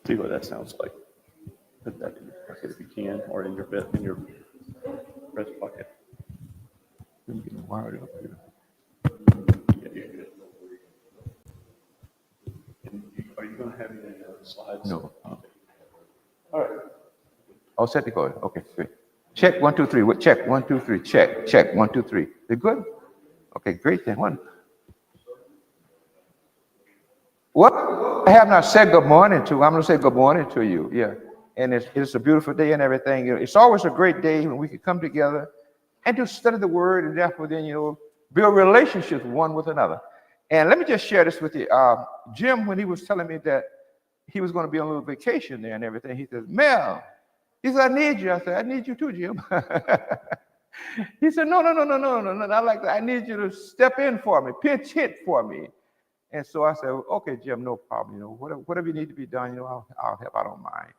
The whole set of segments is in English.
See what that sounds like. Put that in your pocket if you can, or in your bed, in your breast pocket. Let me get it wired up here. Yeah, you're good. Are you going to have any slides? No. All right. Oh, set the code. Okay, great. Check 1, 2, 3. Check 1, 2, 3. Check 1, 2, 3. They're good. Okay, great. Then one. What I have not said good morning to, I'm going to say good morning to you. Yeah. And it's a beautiful day and everything. You know, it's always a great day when we can come together and to study the word and therefore then, you know, build relationships one with another. And let me just share this with you. Jim, when he was telling me that he was going to be on a little vacation there and everything, he says, Mel, he said, I need you. I said, I need you too, Jim. He said, no. I like that. I need you to step in for me, pinch hit for me. And so I said, okay, Jim, no problem. You know, whatever you need to be done, you know, I'll help. I don't mind.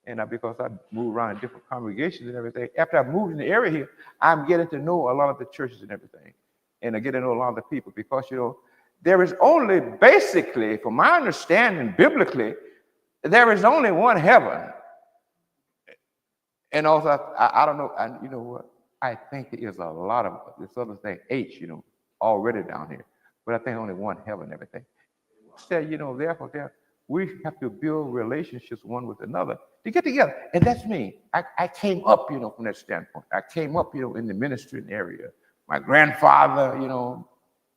And because I move around in different congregations and everything, after I moved in the area here, I'm getting to know a lot of the churches and everything. And I get to know a lot of the people because, you know, there is only basically, from my understanding biblically, there is only one heaven. And also, I don't know, you know what? I think there is a lot of this other thing, H, you know, already down here. But I think only one heaven and everything. So, you know, therefore, we have to build relationships one with another to get together. And that's me. I came up, you know, from that standpoint. I came up, you know, in the ministry area. My grandfather, you know,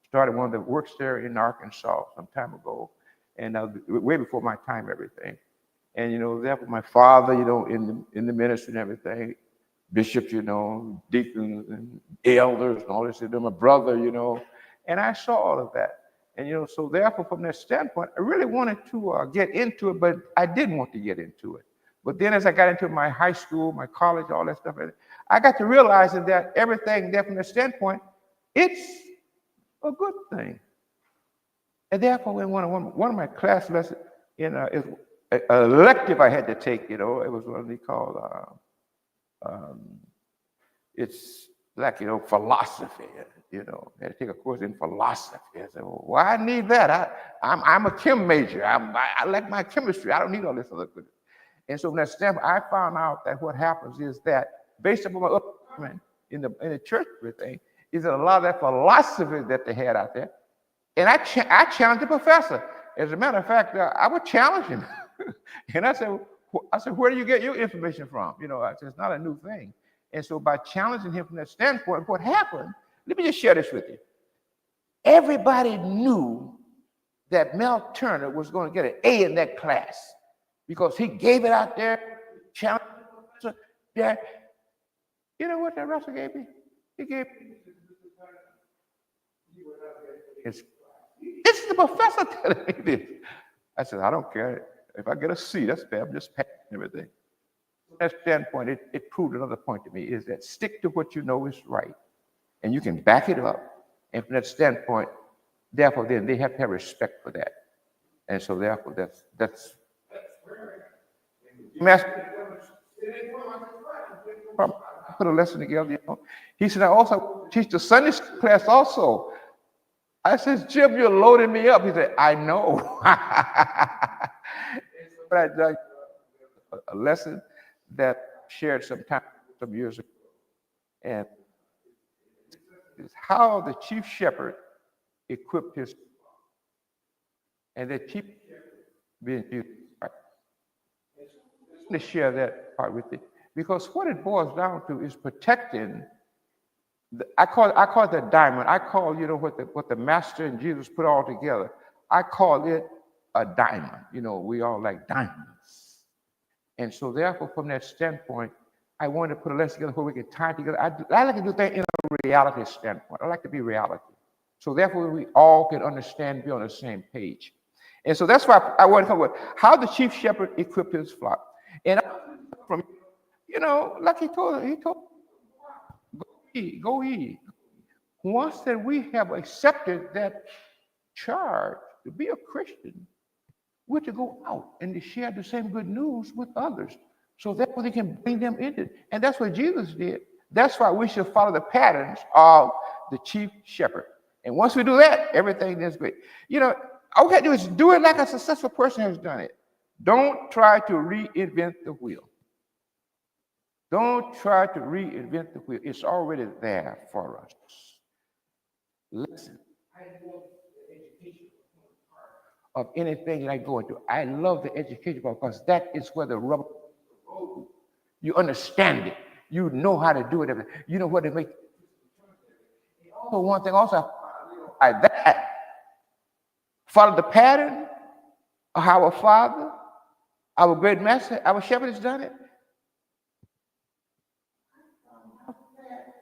started one of the works there in Arkansas some time ago. And way before my time, everything. And, you know, therefore my father, you know, in the ministry and everything, bishops, you know, deacons and elders and all this, and my brother, you know, and I saw all of that. And, you know, so therefore from that standpoint, I really wanted to get into it, but I didn't want to get into it. But then as I got into my high school, my college, all that stuff, I got to realizing that everything there from that standpoint, it's a good thing. And therefore, when one of my class lessons in an elective I had to take, it was what they called, it's like, philosophy, I had to take a course in philosophy. I said, well, why I need that? I'm a chem major. I like my chemistry. I don't need all this other good. And so from that standpoint, I found out that what happens is that based upon my upbringing in the church everything, is that a lot of that philosophy that they had out there. And I challenged the professor. As a matter of fact, I would challenge him. And I said, where do you get your information from? I said, it's not a new thing. And so by challenging him from that standpoint, what happened, let me just share this with you. Everybody knew that Mel Turner was going to get an A in that class because he gave it out there, challenged the professor there. You know what that Russell gave me? He gave me. It's the professor telling me this. I said, I don't care. If I get a C, that's bad. I'm just passing everything. From that standpoint, it proved another point to me, is that stick to what you know is right. And you can back it up. And from that standpoint, therefore, then they have to have respect for that. And so therefore, that's put a lesson together, He said, I also teach the Sunday school class also. I said, Jim, you're loading me up. He said, I know. But I done a lesson that I shared some years ago. And it's how the chief shepherd equipped his flock. And the chief shepherd being Jesus Christ. Let me share that part with you. Because what it boils down to is protecting. I call it the diamond. I call, what the master and Jesus put all together. I call it a diamond. We all like diamonds. And so therefore, from that standpoint, I wanted to put a lesson together where we can tie together. I like to do things in a reality standpoint. I like to be reality. So therefore, we all can understand, be on the same page. And so that's why I want to come with how the chief shepherd equipped his flock. And from, like he told, go ye. Once that we have accepted that charge to be a Christian, we're to go out and to share the same good news with others. So therefore they can bring them into it. And that's what Jesus did. That's why we should follow the patterns of the chief shepherd. And once we do that, everything is great. All we have to do is do it like a successful person has done it. Don't try to reinvent the wheel. Don't try to reinvent the wheel. It's already there for us. Listen, I love the education of anything that I go into. I love the education because that is where the rubber goes. You understand it. You know how to do it. You know what to make. Also, one thing also, that follow the pattern of how our Father, our great master, our shepherd has done it.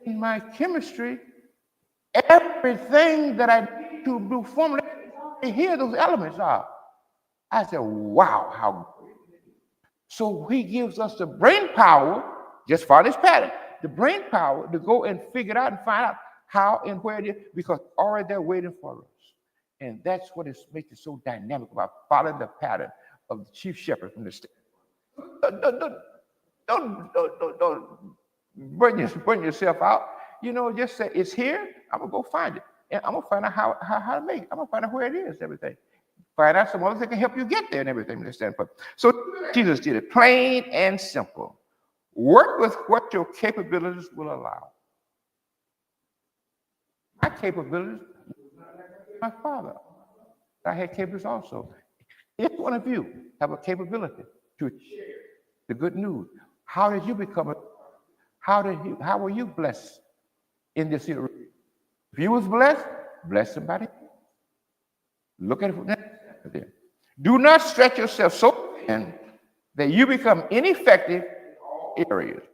In my chemistry, everything that I need to do formulate, here those elements are. I said, wow, how great. So he gives us the brain power, just follow this pattern, the brain power to go and figure it out and find out how and where it is, because already they're waiting for us. And that's what makes it so dynamic about following the pattern of the chief shepherd from the state. Don't burn yourself out. Just say, it's here. I'm going to go find it. And I'm going to find out how to make it. I'm going to find out where it is, everything. Find out some others that can help you get there and everything. So Jesus did it, plain and simple. Work with what your capabilities will allow. My capabilities, my father, I had capabilities also. Each one of you have a capability to share the good news. How did you become it? How were you blessed in this area? If you was blessed, bless somebody. Look at it from there. Do not stretch yourself so thin that you become ineffective in all areas.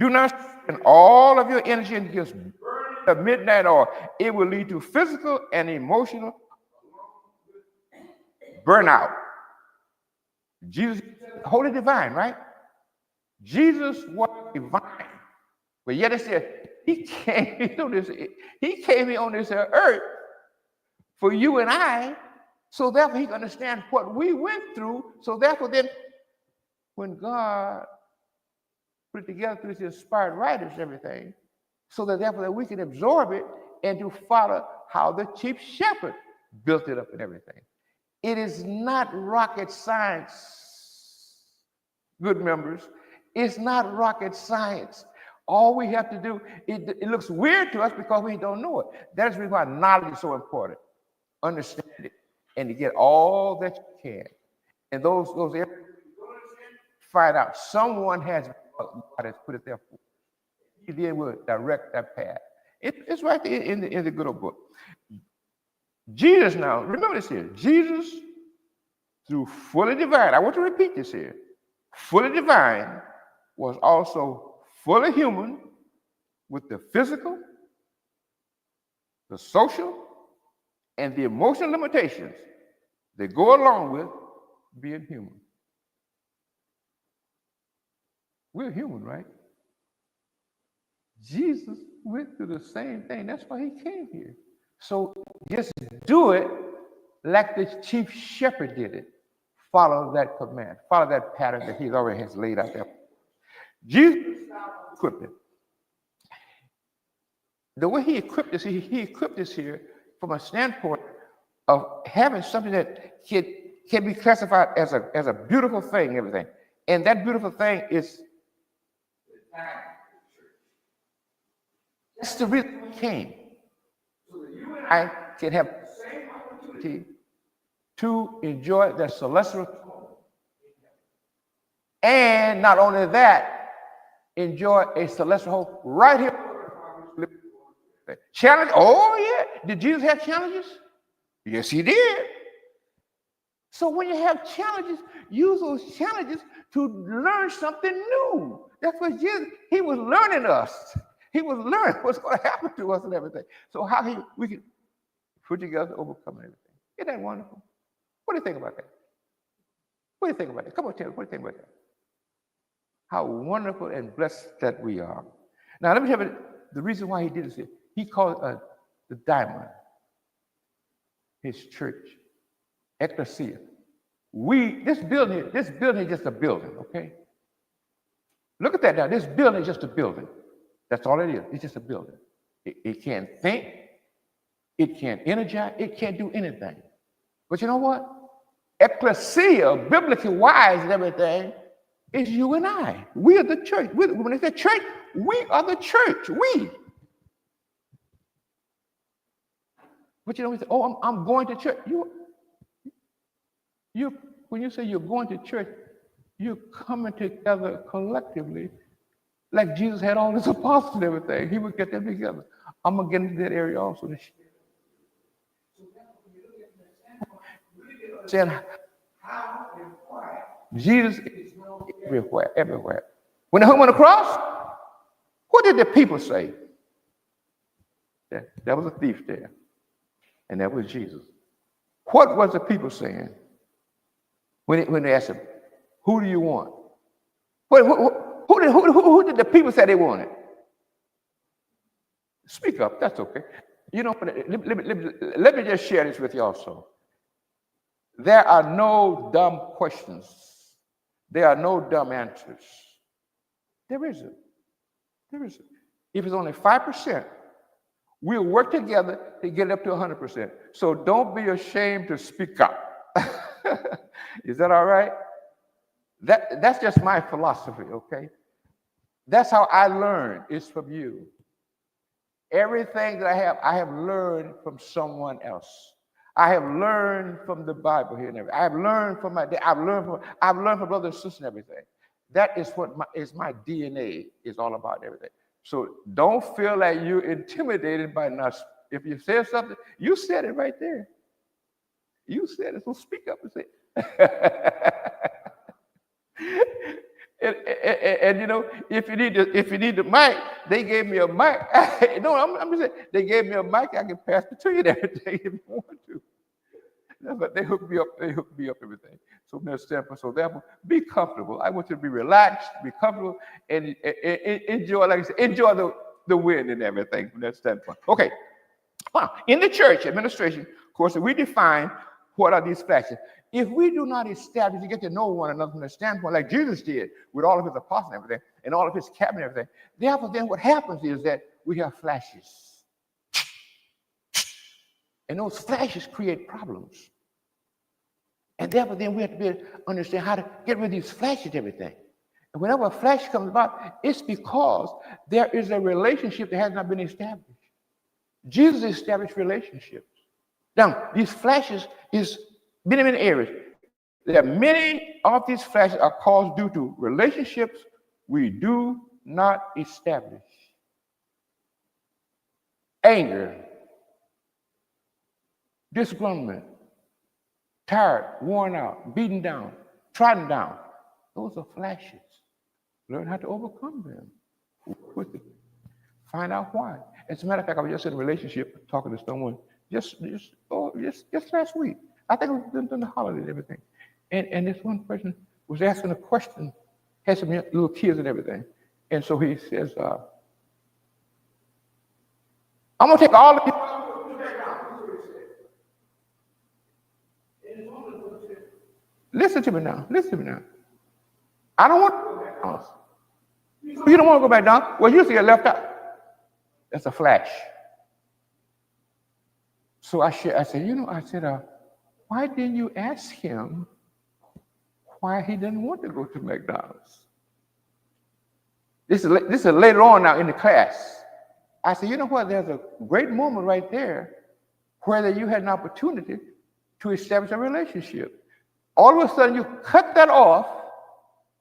Do not spend all of your energy into just burning the midnight oil. It will lead to physical and emotional burnout. Jesus, holy divine, right? Jesus was divine. But yet it said he came here on this earth for you and I, so therefore he can understand what we went through. So therefore then, when God put it together through his inspired writers and everything, so that therefore that we can absorb it and to follow how the chief shepherd built it up and everything. It is not rocket science, good members. It's not rocket science. All we have to do, it looks weird to us because we don't know it. That's the reason why knowledge is so important. Understand it and to get all that you can. And those areas find out someone has, God has put it there for. He then will direct that path. It's right there in the good old book. Jesus now, remember this here. Jesus, through fully divine, I want to repeat this here. Fully divine was also fully human with the physical, the social, and the emotional limitations that go along with being human. We're human, right? Jesus went through the same thing. That's why he came here. So just do it like the chief shepherd did it. Follow that command. Follow that pattern that he already has laid out there. Jesus equipped it. The way he equipped us, he equipped us here from a standpoint of having something that can be classified as a beautiful thing and everything. And that beautiful thing is, that's the reason we came. So that you and I can have the same opportunity to enjoy the celestial home. And not only that, enjoy a celestial home right here. Challenge, oh yeah. Did Jesus have challenges? Yes, he did. So when you have challenges, use those challenges to learn something new. That's what Jesus, he was learning us. He was learning what's going to happen to us and everything. So how we can put together, overcome everything. Isn't that wonderful? What do you think about that? What do you think about that? Come on, tell me, what do you think about that? How wonderful and blessed that we are. Now, let me tell you the reason why he did this. He called it the diamond, his church, ecclesia. This building is just a building, okay? Look at that now. This building is just a building. That's all it is. It's just a building. It can't think. It can't energize. It can't do anything. But you know what? Ecclesia, biblically wise and everything, is you and I. We are the church. When they say church, we are the church. We. But you know, we say, oh, I'm going to church. When you say you're going to church, you're coming together collectively. Like Jesus had all his apostles and everything. He would get them together. I'm going to get into that area also. Saying how and why Jesus is known everywhere. When they hung on the cross, what did the people say? There was a thief there. And that was Jesus. What was the people saying when they asked him, who do you want? Who did the people say they wanted? Speak up, that's okay. You know, let me just share this with you also. There are no dumb questions. There are no dumb answers. There isn't. There isn't. If it's only 5%, we'll work together to get it up to 100%. So don't be ashamed to speak up. Is that all right? That's just my philosophy, okay? That's how I learn. It's from you. Everything that I have learned from someone else. I have learned from the Bible here and everything. I have learned from I've learned from brothers and sisters and everything. That is what my DNA is all about, everything. So don't feel like you're intimidated by us. If you say something, you said it right there. You said it, so speak up and say it. and you know, if you need the mic, they gave me a mic. No, I'm just saying, they gave me a mic. I can pass it to you and everything if you want to. But they hooked me up. They hooked me up everything. So from that standpoint, so therefore, be comfortable. I want you to be relaxed, be comfortable, and enjoy, like I said, enjoy the win and everything from that standpoint. Okay. In the church administration, course, we define what are these flashes. If we do not establish to get to know one another from the standpoint like Jesus did with all of his apostles and everything, and all of his cabinet and everything, therefore then what happens is that we have flashes. And those flashes create problems. And therefore then we have to be able to understand how to get rid of these flashes and everything. And whenever a flash comes about, it's because there is a relationship that has not been established. Jesus established relationships. Now, these flashes is many areas. There are many of these flashes are caused due to relationships we do not establish. Anger, disgruntlement, tired, worn out, beaten down, trodden down. Those are flashes. Learn how to overcome them. With it. Find out why. As a matter of fact, I was just in a relationship talking to someone just last week. I think it was during the holidays and everything. And this one person was asking a question, had some little kids and everything. And so he says, I'm going to take all of you. Listen to me now. Listen to me now. I don't want to go back down. You don't want to go back down? Well, you see get left out. That's a flash. So I said, why didn't you ask him why he didn't want to go to McDonald's? This is later on now in the class. I said, you know what? There's a great moment right there where you had an opportunity to establish a relationship. All of a sudden, you cut that off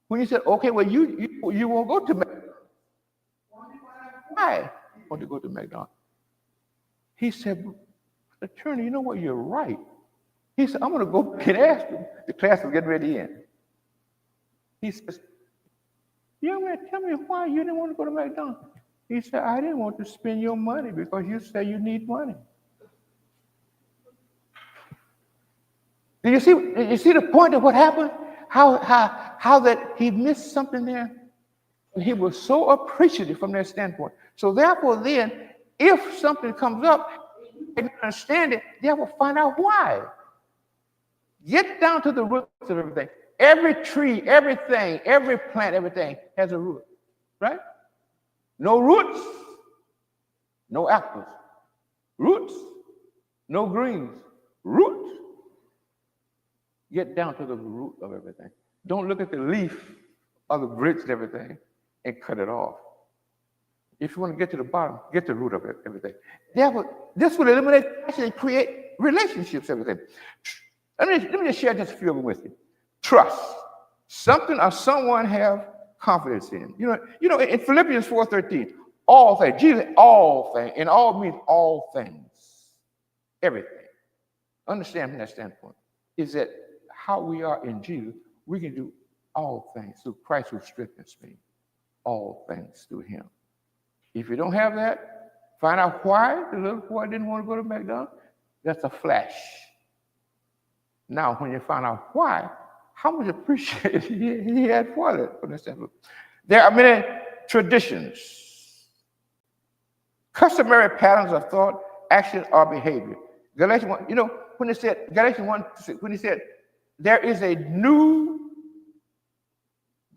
when you said, okay, well, you won't go to McDonald's. Why you want to go to McDonald's? He said, attorney, you know what? You're right. He said, I'm going to go and ask him. The class was getting ready in. He says, young man, tell me why you didn't want to go to McDonald's. He said, I didn't want to spend your money because you say you need money. Do you see the point of what happened? How that he missed something there? And he was so appreciative from that standpoint. So therefore then, if something comes up, and you understand it, therefore find out why. Get down to the roots of everything. Every tree, everything, every plant, everything has a root, right? No roots, no apples. Roots, no greens. Roots. Get down to the root of everything. Don't look at the leaf or the branch and everything and cut it off. If you want to get to the bottom, get the root of it, everything. Therefore, this will eliminate and create relationships, everything. Let me just share just a few of them with you. Trust. Something or someone have confidence in. You know, in Philippians 4:13, all things, Jesus, all things, and all means all things. Everything. Understand from that standpoint, is that how we are in Jesus, we can do all things through Christ who strengthens me. All things through him. If you don't have that, find out why the little boy didn't want to go to McDonald's. That's a flash. Now, when you find out why, how much appreciation he had for that. There are many traditions, customary patterns of thought, action, or behavior. Galatians 1, when it said, Galatians 1, when he said, there is a new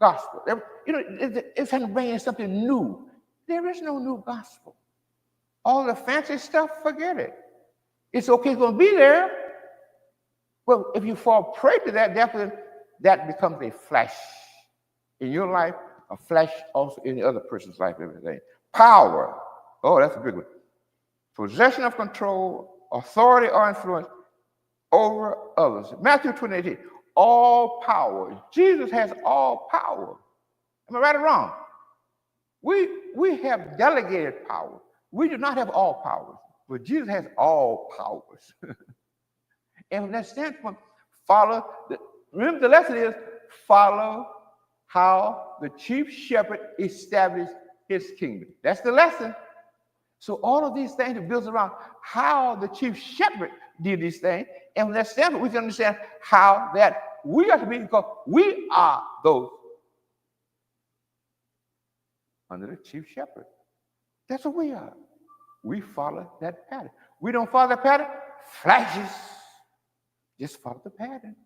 gospel. It's trying to bring in something new. There is no new gospel. All the fancy stuff, forget it. It's okay, it's going to be there. Well, if you fall prey to that, definitely that becomes a flash in your life, a flash also in the other person's life, everything. Power. Oh, that's a big one. Possession of control, authority or influence over others. Matthew 28, all power. Jesus has all power. Am I right or wrong? We have delegated power. We do not have all powers, but Jesus has all powers. And from that standpoint, remember the lesson is follow how the chief shepherd established his kingdom. That's the lesson. So all of these things are built around how the chief shepherd did these things. And from that standpoint, we can understand how that we are to be, because we are those under the chief shepherd. That's what we are. We follow that pattern. We don't follow that pattern, flashes, just follow the pattern.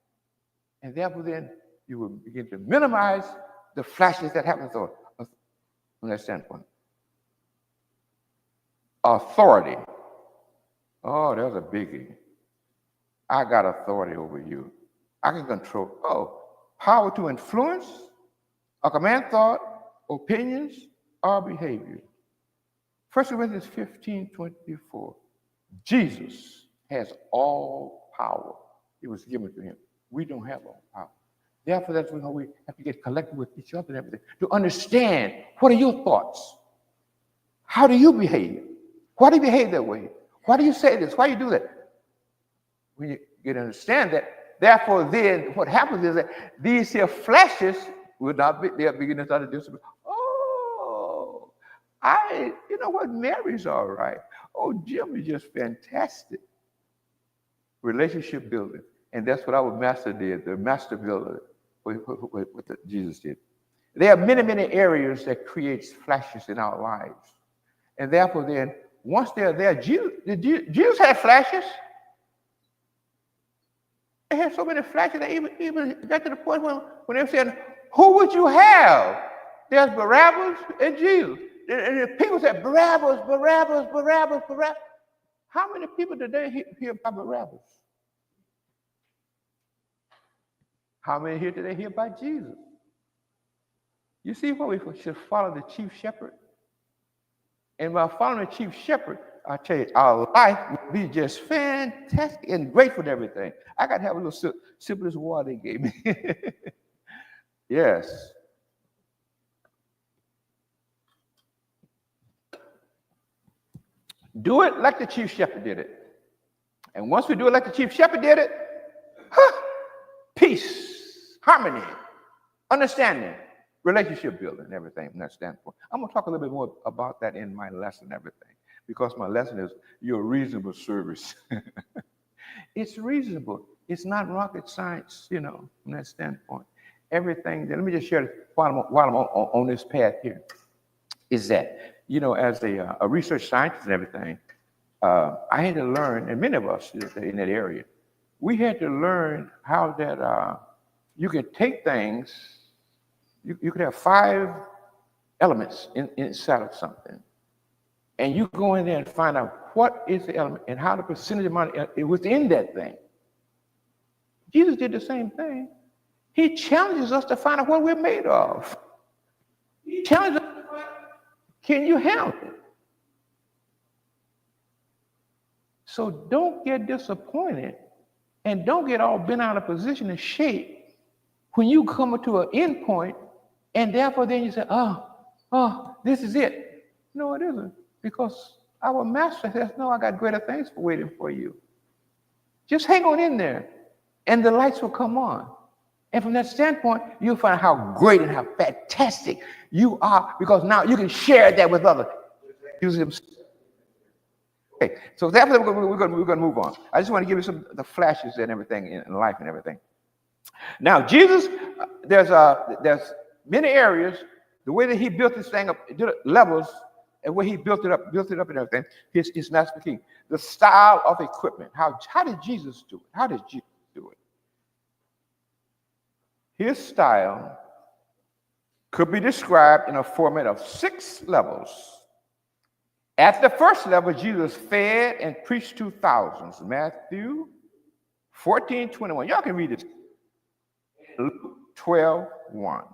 And therefore then you will begin to minimize the flashes that happen from that standpoint. Authority. Oh, there's a biggie. I got authority over you. I can control. Oh, power to influence or command thought, opinions, or behavior. 1 Corinthians 15:24. Jesus has all power. It was given to him. We don't have all power. Therefore, that's when we have to get collected with each other and everything to understand what are your thoughts? How do you behave? Why do you behave that way? Why do you say this? Why do you do that? When you get to understand that, therefore, then what happens is that these here flashes will not be, they'll begin to start to disappear. Oh, you know what? Mary's all right. Oh, Jim is just fantastic. Relationship building. And that's what our master did, the master builder, what Jesus did. There are many, many areas that creates flashes in our lives. And therefore, then, once they're there, Jesus had flashes. They had so many flashes that even got to the point when they were saying, who would you have? There's Barabbas and Jesus. And the people said, Barabbas, Barabbas, Barabbas, Barabbas. How many people today hear about Barabbas? How many here today hear about Jesus? You see why we should follow the chief shepherd? And by following the chief shepherd, I tell you, our life will be just fantastic and grateful for everything. I got to have a little sip of this water they gave me. Yes. Do it like the chief shepherd did it. And once we do it like the chief shepherd did it, peace, harmony, understanding, relationship building, and everything from that standpoint. I'm going to talk a little bit more about that in my lesson and everything, because my lesson is your reasonable service. It's reasonable. It's not rocket science, you know, from that standpoint. Everything, let me just share while I'm on this path here, is that, you know, as a research scientist and everything, I had to learn, and many of us in that area, we had to learn how that you can take things, you could have 5 elements inside of something, and you go in there and find out what is the element and how the percentage amount is within that thing. Jesus did the same thing. He challenges us to find out what we're made of. He challenges us to find out, can you handle it? So don't get disappointed and don't get all bent out of position and shape when you come to an end point and therefore then you say, oh, this is it. No, it isn't, because our master says, no, I got greater things waiting for you. Just hang on in there and the lights will come on. And from that standpoint, you'll find how great and how fantastic you are, because now you can share that with others. Okay, so after we're going to move on. I just want to give you some of the flashes and everything in life and everything. Now, Jesus, there's many areas, the way that he built this thing up, levels, and where he built it up and everything, his master key. The style of equipment. How did Jesus do it? How did Jesus do it? His style could be described in a format of 6 levels. At the first level, Jesus fed and preached to thousands. Matthew 14:21. Y'all can read this. Luke 12:1.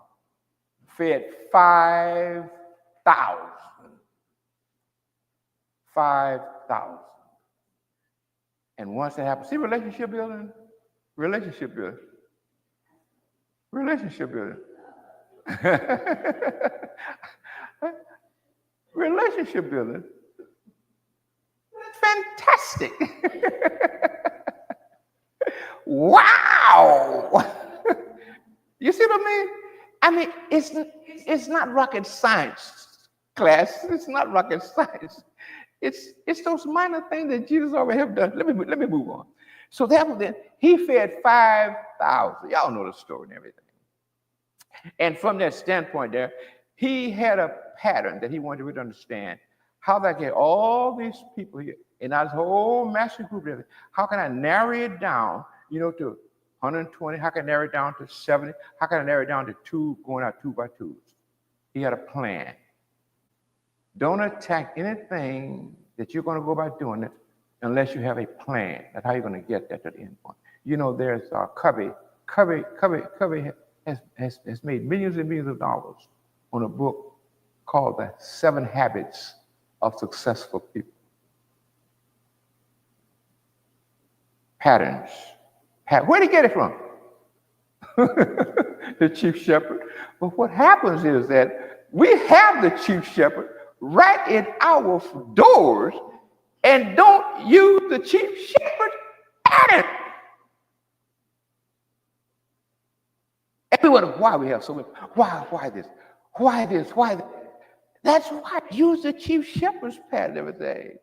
Fed 5,000. 5,000. And once that happens, see relationship building? Relationship building. Relationship building. Relationship building. Fantastic. Wow. You see what I mean? I mean, it's not rocket science, class. It's not rocket science. It's those minor things that Jesus already have done. Let me move on. So then he fed 5,000. Y'all know the story and everything. And from that standpoint there, he had a pattern that he wanted to really understand how that get all these people here And I was whole master group. How can I narrow it down, to 120? How can I narrow it down to 70? How can I narrow it down to 2, going out 2 by 2s? He had a plan. Don't attack anything that you're going to go about doing it unless you have a plan. That's how you're going to get there to the end point. There's Covey. Covey has made millions and millions of dollars on a book called The 7 Habits of Successful People. Patterns. Where'd he get it from? The chief shepherd. But what happens is that we have the chief shepherd right in our doors and don't use the chief shepherd pattern. And we wonder why we have so many. Why this? Why this? Why that? That's why I use the chief shepherd's pattern every day.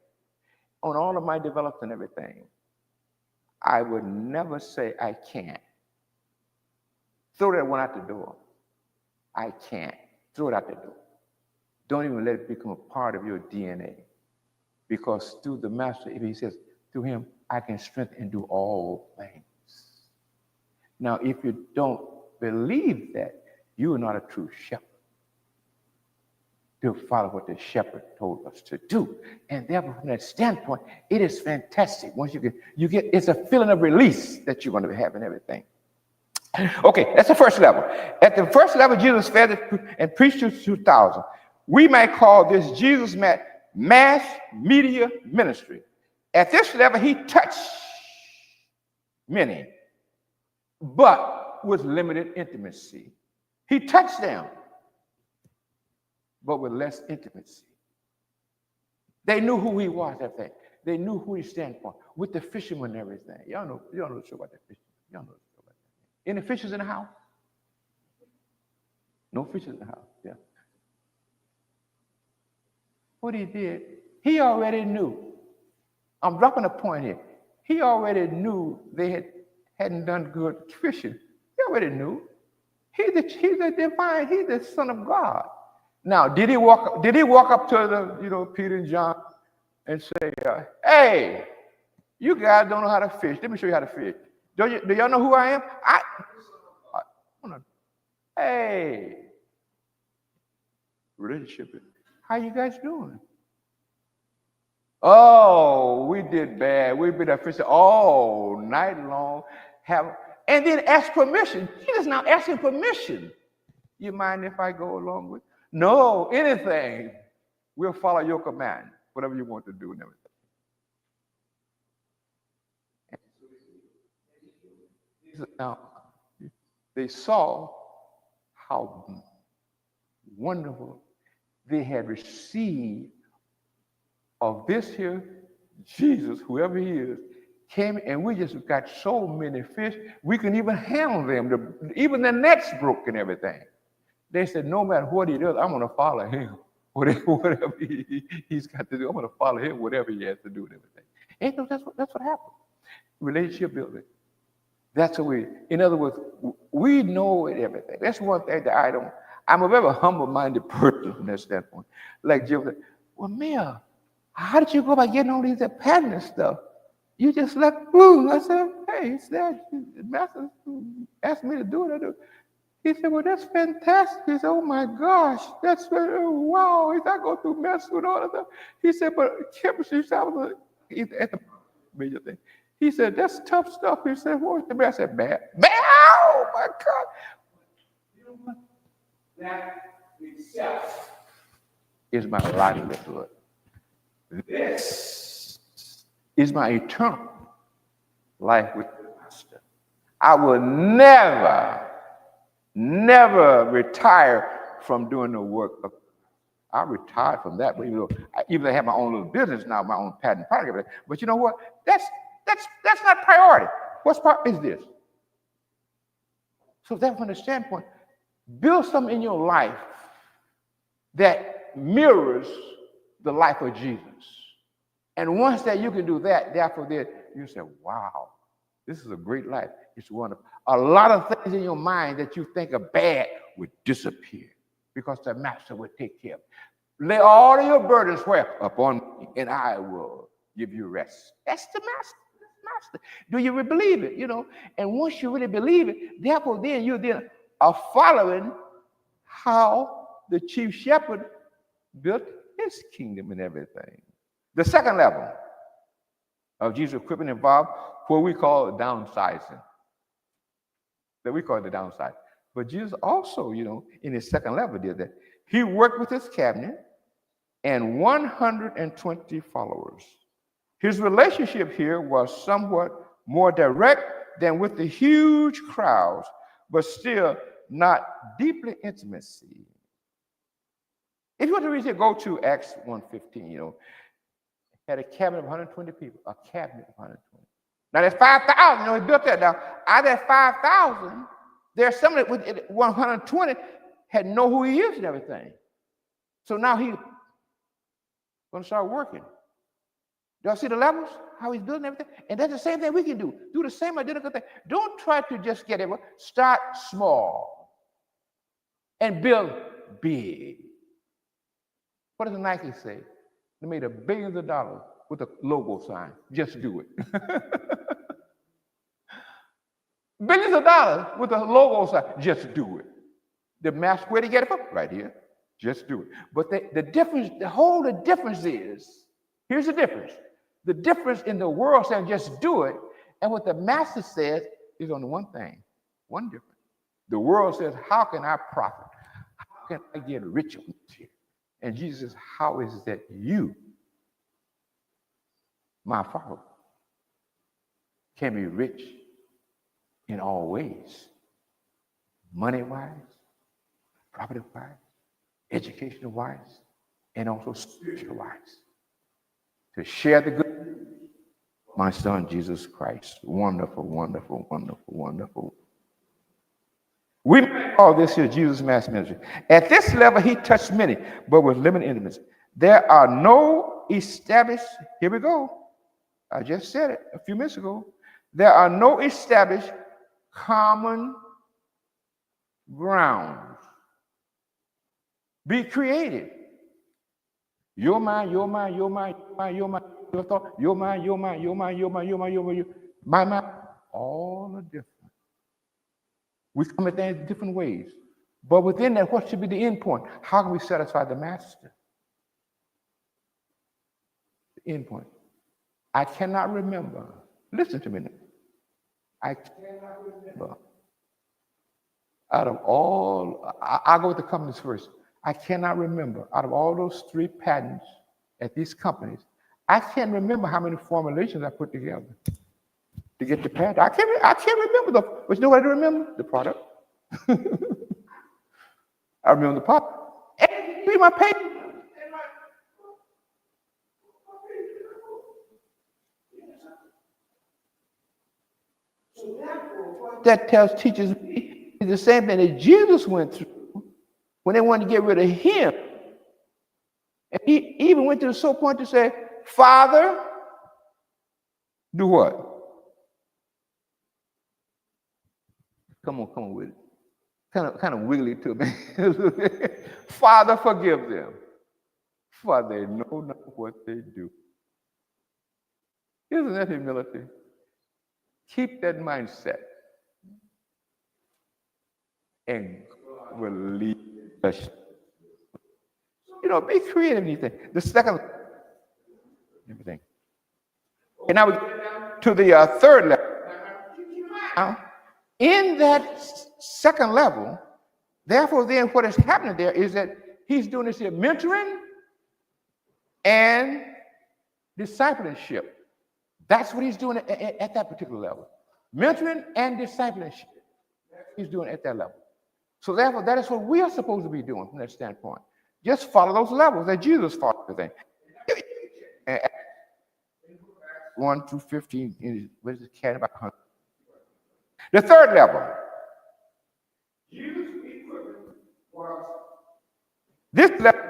On all of my development and everything, I would never say I can't. Throw that one out the door. I can't. Throw it out the door. Don't even let it become a part of your DNA. Because through the master, if he says, through him, I can strengthen and do all things. Now, if you don't believe that, you are not a true shepherd. To follow what the shepherd told us to do. And therefore, from that standpoint, it is fantastic. Once you get, it's a feeling of release that you're going to have in everything. Okay, that's the first level. At the first level, Jesus fed and preached to 2,000. We might call this Jesus mass media ministry. At this level, he touched many, but with limited intimacy. He touched them, but with less intimacy. They knew who he was, everything. They knew who he stand for. With the fishermen and everything. Y'all know the story about that fisherman. Y'all know the story about that. Any fishes in the house? No fishes in the house, yeah. What he did, he already knew. I'm dropping a point here. He already knew they hadn't done good fishing. He already knew. He's the divine, he's the Son of God. Now, did he walk up to the, Peter and John and say, hey, you guys don't know how to fish. Let me show you how to fish. Do y'all know who I am? Hey, relationship. How you guys doing? Oh, we did bad. We've been fishing all night long. And then ask permission. Jesus now asking permission. You mind if I go along with? No, anything. We'll follow your command, whatever you want to do and everything. Now, they saw how wonderful they had received of this here Jesus, whoever he is, came and we just got so many fish, we couldn't even handle them. Even the nets broke and everything. They said, no matter what he does, I'm going to follow him. Whatever he's got to do, I'm going to follow him, whatever he has to do and everything. And that's what happened. Relationship building. That's what in other words, we know everything. That's one thing that I'm a very humble-minded person from that standpoint. Like Jim said, well, Mia, how did you go about getting all these patents and stuff? You just left, boom. I said, hey, it's there. The master asked me to do it. I do. He said, well, that's fantastic. He said, oh my gosh, that's wow. He said, I go through mess with all of that. He said, but chemistry, he's at the major thing. He said, that's tough stuff. He said, what's the best? I said, bad. Oh my God. You know what? That itself is my livelihood. This is my eternal life with the Master. I will never retire from doing the work of. I retired from that, but even though I have my own little business now, my own patent product. But you know what? That's not priority. What's part is this? So that from the standpoint, build something in your life that mirrors the life of Jesus. And once that you can do that, therefore then you say, wow, this is a great life. It's wonderful. A lot of things in your mind that you think are bad would disappear because the Master will take care of it. Lay all of your burdens where? Upon me, and I will give you rest. That's the master. Master. Do you really believe it? You know, and once you really believe it, therefore then you then are following how the chief shepherd built his kingdom and everything. The second level of Jesus' equipment involved what we call downsizing. That we call the downside. But Jesus also, you know, in his second level did that. He worked with his cabinet and 120 followers. His relationship here was somewhat more direct than with the huge crowds, but still not deeply intimacy. If you want to read it, go to Acts 1:15, you know, had a cabinet of 120 people, a cabinet of 120. Now there's 5,000, you know, he built that down. Out of that 5,000, there's some that with 120 had know who he is and everything. So now he's going to start working. Do y'all see the levels? How he's building everything? And that's the same thing we can do. Do the same identical thing. Don't try to just get it. Start small and build big. What does Nike say? They made billions of dollars with a logo sign. Just do it. Billions of dollars with a logo sign. Just do it. The mask, where to get it from? Right here. Just do it. But the difference, the difference is, here's the difference. The difference in the world saying just do it, and what the master says is only one thing, one difference. The world says, how can I profit? How can I get rich on this here? And Jesus says, how is that you, my follower, can be rich in all ways? Money-wise, property-wise, educational-wise, and also spiritual-wise. To share the good news. My son, Jesus Christ. Wonderful, wonderful, wonderful, wonderful. We call this here Jesus' mass ministry. At this level, he touched many, but with limited intimacy. There are no established, here we go. I just said it a few minutes ago. There are no established common grounds. Be creative. Your mind, your mind, your mind, your mind, your mind, your thought, your mind, your mind, your mind, your mind, your mind, your mind, my mind, all are different. We come at things different ways. But within that, what should be the end point? How can we satisfy the master? The end point. I cannot remember. Listen to me now. I cannot remember. Out of all, I'll go with the companies first. I cannot remember, out of all those 3 patents at these companies, I can't remember how many formulations I put together to get the patent. I can't remember but you know what I do remember? The product. I remember the product. And read my paper. So therefore, what that teaches me is the same thing that Jesus went through when they wanted to get rid of him. And he even went to the so point to say, Father, do what? Come on with it. Kind of wiggly to me. Father, forgive them, for they know not what they do. Isn't that humility? Keep that mindset, and God will lead us. You know, be creative in anything. The second, everything. And now we get to the third level. Now, in that second level, therefore, then what is happening there is that he's doing this here mentoring and discipleship. That's what he's doing at that particular level. Mentoring and discipleship. He's doing at that level. So therefore, that is what we are supposed to be doing from that standpoint. Just follow those levels that Jesus followed. Everything. 1 through 15. What is it? Carrying about 100. The third level. Jesus' equipment was this level.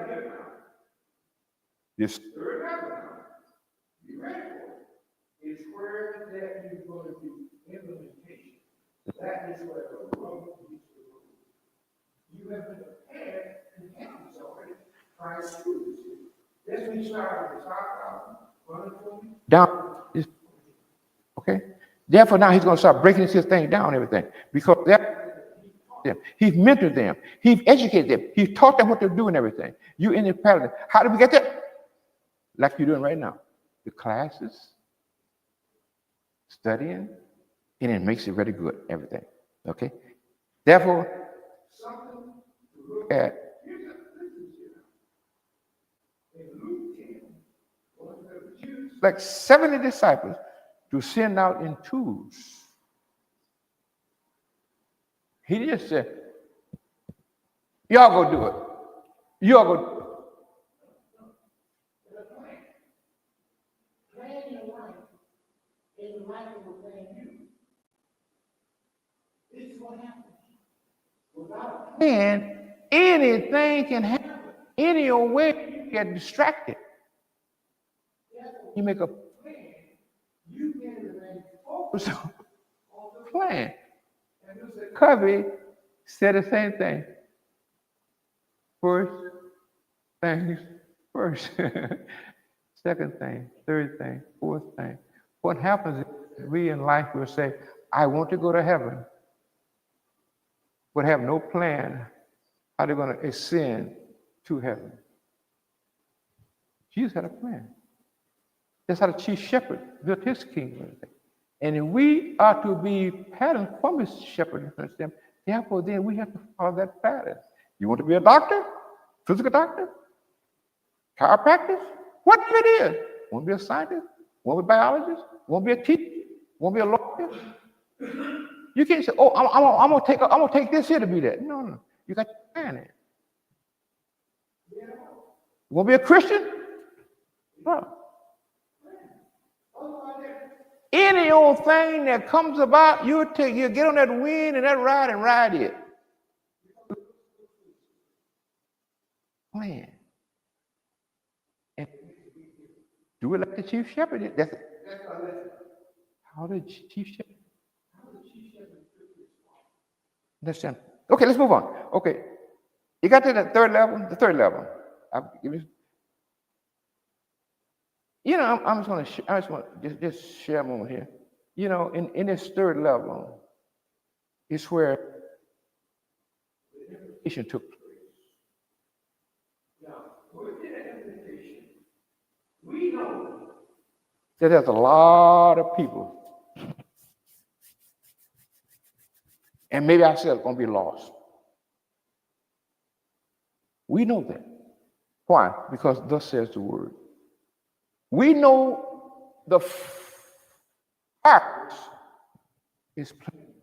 This third level. Be ready for it. Is where that is going to be implementation. That is where the road needs to go. You have been prepared and handles already. Christ proves it. This we start with 5,000, 120, down. Okay? Therefore, now he's going to start breaking this thing down, everything. Because he's mentored them. He's educated them. He's taught them what to do and everything. You in the pattern. How do we get there? Like you're doing right now. The classes, studying, and it makes it very good, everything. Okay? Therefore, something to look at. Like 70 disciples to send out in twos. He just said, y'all go do it. Y'all go do it. Plan your life in the life will plan you. This is what happens. Without a plan, anything can happen. Any old way you get distracted. You make a plan. You can remain focused on the plan. And Mr. Covey said the same thing. First things first. Second thing, third thing, fourth thing. What happens is we in life will say, I want to go to heaven, but have no plan how they're going to ascend to heaven. Jesus had a plan. That's how the chief shepherd built his kingdom. And we are to be patterned from his shepherd. Therefore, then we have to follow that pattern. You want to be a doctor? Physical doctor? Chiropractor? Whatever it is. Want to be a scientist? Want to be a biologist? Want to be a teacher? Want to be a lawyer? You can't say, oh, I'm gonna take this here to be that. No. You got to plan it. You want to be a Christian? No. Any old thing that comes about, you get on that wind and that ride and ride it. Plan. And do it like the chief shepherd did. That's how the chief shepherd. Understand? Okay, let's move on. Okay, you got to the third level. The third level. You know, I just want to just share a moment here. You know, in this third level, it's where the implementation took place. Now, within that implementation, we know that there's a lot of people, and maybe ourselves going to be lost. We know that. Why? Because thus says the word. We know the harvest is plenty.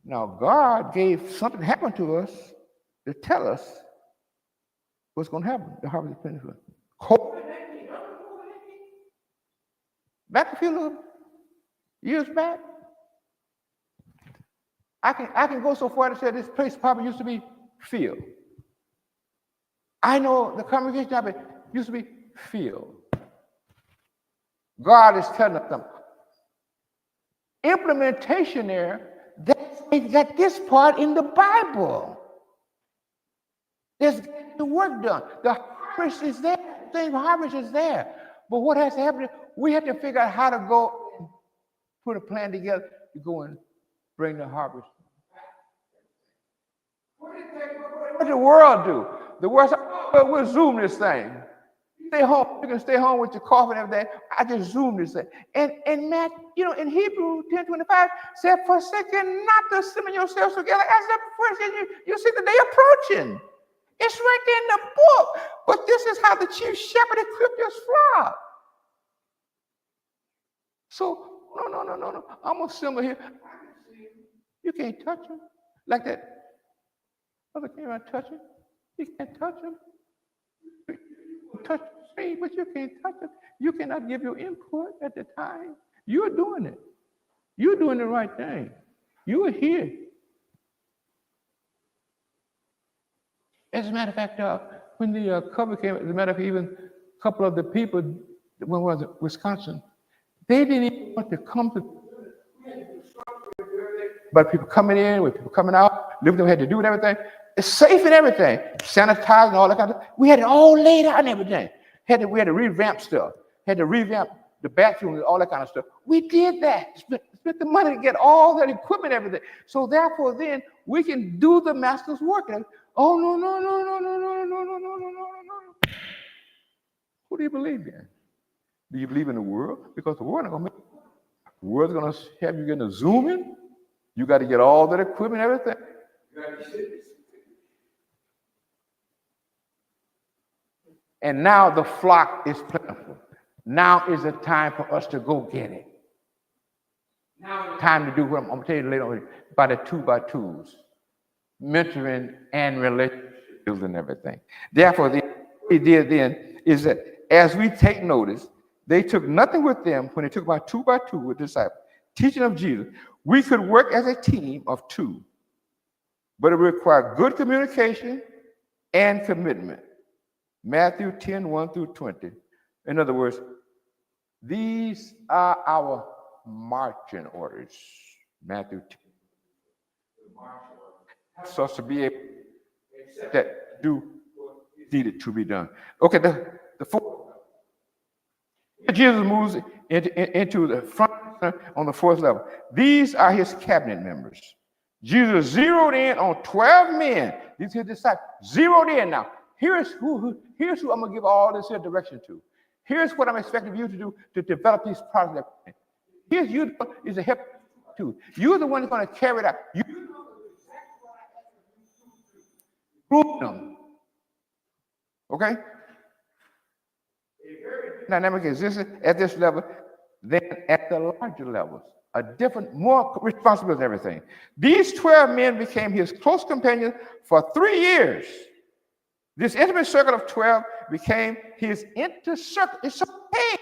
Now, God gave something happen to us to tell us what's going to happen. The harvest is plentiful. Back a few little years back, I can go so far to say this place probably used to be filled. I know the congregation of it used to be filled. God is telling us something. Implementation there, that's why you got this part in the Bible. There's the work done. The harvest is there. The same harvest is there. But what has to happen? We have to figure out how to go and put a plan together to go and bring the harvest. What does the world do? The world says, oh, we'll Zoom this thing. Stay home. You can stay home with your coffee and everything. I just Zoom this thing. And Matt, you know, in Hebrew 10:25 said, forsaken not to assemble yourselves together as the first. You see the day approaching. It's right there in the book. But this is how the chief shepherd equipped his flock. So, no. I'm going to assemble here. You can't touch him. Like that. Other came out touch him. You can't touch him. Touch the tree, but you can't touch it. You cannot give your input at the time. You're doing it. You're doing the right thing. You are here. As a matter of fact, when the cover came, as a matter of fact, even a couple of the people, when was it, Wisconsin, they didn't even want to come to. But people coming in, with people coming out, living had to do and everything. It's safe and everything, sanitized and all that kind of stuff. We had it all laid out and everything. We had to revamp stuff. had to revamp the bathroom and all that kind of stuff. We did that. Spent the money to get all that equipment, everything. So therefore, then we can do the master's work. And, oh no, no, no, no, no, no, no, no, no, no, no, no. Who do you believe in? Do you believe in the world? Because the world is going to make the world's going to have you getting a Zoom in. You got to get all that equipment, everything. And now the flock is plentiful. Now is the time for us to go get it. Now is the time to do what I'm going to tell you later on about the 2x2s, mentoring and relationship building and everything. Therefore, what we did then is that as we take notice, they took nothing with them when they took about 2x2 with disciples, teaching of Jesus. We could work as a team of 2, but it required good communication and commitment. Matthew 10, 1 through 20. In other words, these are our marching orders. Matthew 10. So as to be able to do what needed to be done. Okay, the fourth. Jesus moves into the front on the 4th level. These are his cabinet members. Jesus zeroed in on 12 men. These are his disciples. Zeroed in now. Here's who I'm going to give all this here direction to. Here's what I'm expecting you to do to develop these products. Here's you is a help too. You're the one that's going to carry it out. You know exactly what I have to do. Group them. Okay? A very dynamic existence at this level than at the larger levels. A different, more responsibility and everything. These 12 men became his close companions for 3 years. This intimate circle of 12 became his inner circle. It's okay.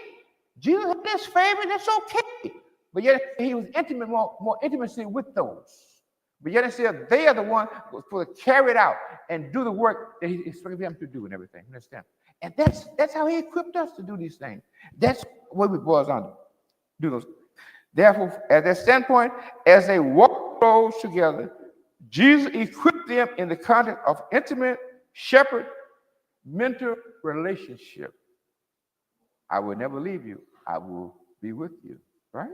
Jesus had this favor, that's okay. But yet he was intimate, more intimacy with those. But yet instead, they are the one for to carry it out and do the work that he expected them to do and everything. Understand? And that's how he equipped us to do these things. That's what we boils down to. Do those. Therefore, at that standpoint, as they walked those together, Jesus equipped them in the context of intimate shepherd mentor relationship. I will never leave you. I will be with you. Right?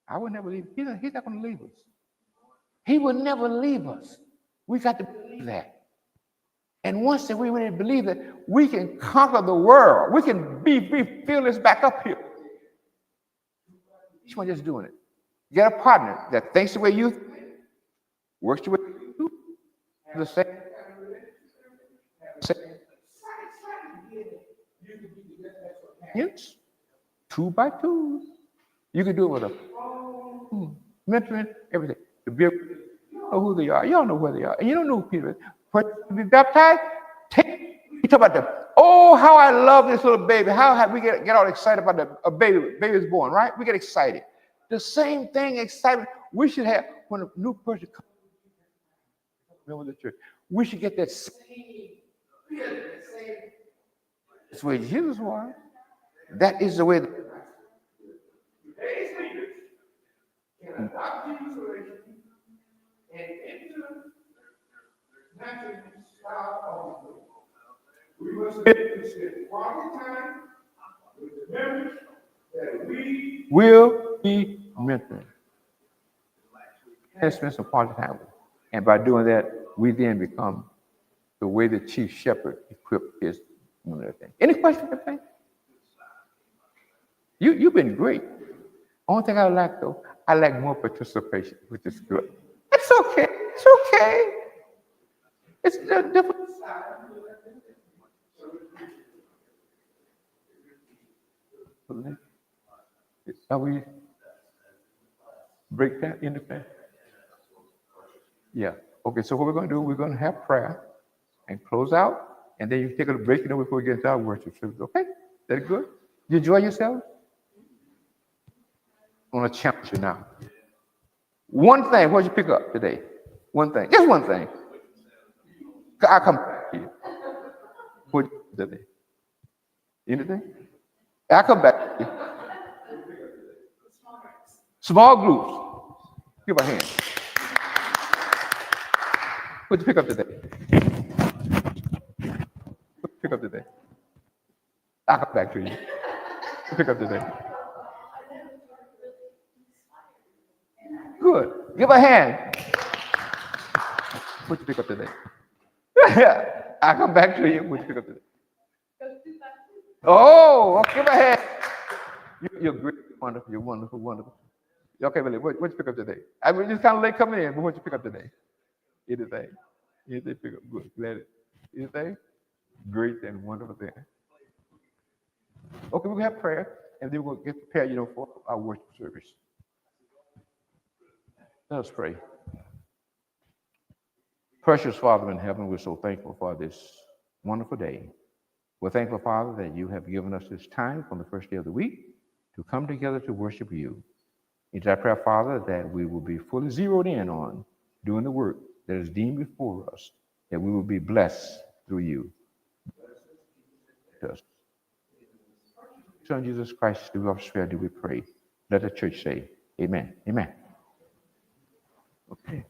I will never leave you. He's not going to leave us. He will never leave us. We got to believe that. And once that we really believe that, we can conquer the world. We can be fearless back up here. Each one just doing it. Get a partner that thinks the way you think, works the way you do, the same. Yes, 2x2. You can do it with a mentoring, everything. You know who they are. You don't know where they are. And you don't know who people are. When you be baptized, you talk about them. Oh, how I love this little baby. How we get all excited about a baby. Baby is born, right? We get excited. The same thing, excitement we should have when a new person comes to the church. We should get that same. That's the way Jesus was. That is the way. Today's leaders can adopt Jesus' relationship and enter the natural style of the we must spend quality time with the members that we will be mentoring. And spend some quality time with them. And by doing that, we then become the way the chief shepherd equipped his one of the things. Any questions? You've been great. Only thing I lack though, I lack more participation, which is good. It's okay. It's okay. It's a different side. Are we break that into that? Yeah. Okay, so what we're going to do, we're going to have prayer and close out, and then you take a break before we get into our worship service. Okay? Is that good? You enjoy yourself? I want to challenge you now. One thing, what did you pick up today? One thing. Just one thing. I'll come back to you. What today? Anything? I'll come back to you. Small groups. Give a hand. What did you pick up today? What did you pick up today? I'll come back to you. Pick up today. Good. Give a hand. What you pick up today? I'll come back to you. What you pick up today? Oh, give a hand. You're great, wonderful, you're wonderful, wonderful. Okay, Billy, what you pick up today? I mean, just kind of late coming in, but what you pick up today? Anything? Anything pick up? Good. Glad it. Anything? Great and wonderful thing. Okay, we're gonna have prayer, and then we'll get prepared, for our worship service. Let us pray. Precious Father in heaven, we're so thankful for this wonderful day. We're thankful, Father, that you have given us this time from the first day of the week to come together to worship you. It's our prayer, Father, that we will be fully zeroed in on doing the work that is deemed before us, that we will be blessed through you. Son Jesus Christ, through our spirit, do we pray. Let the church say, amen. Amen. Okay.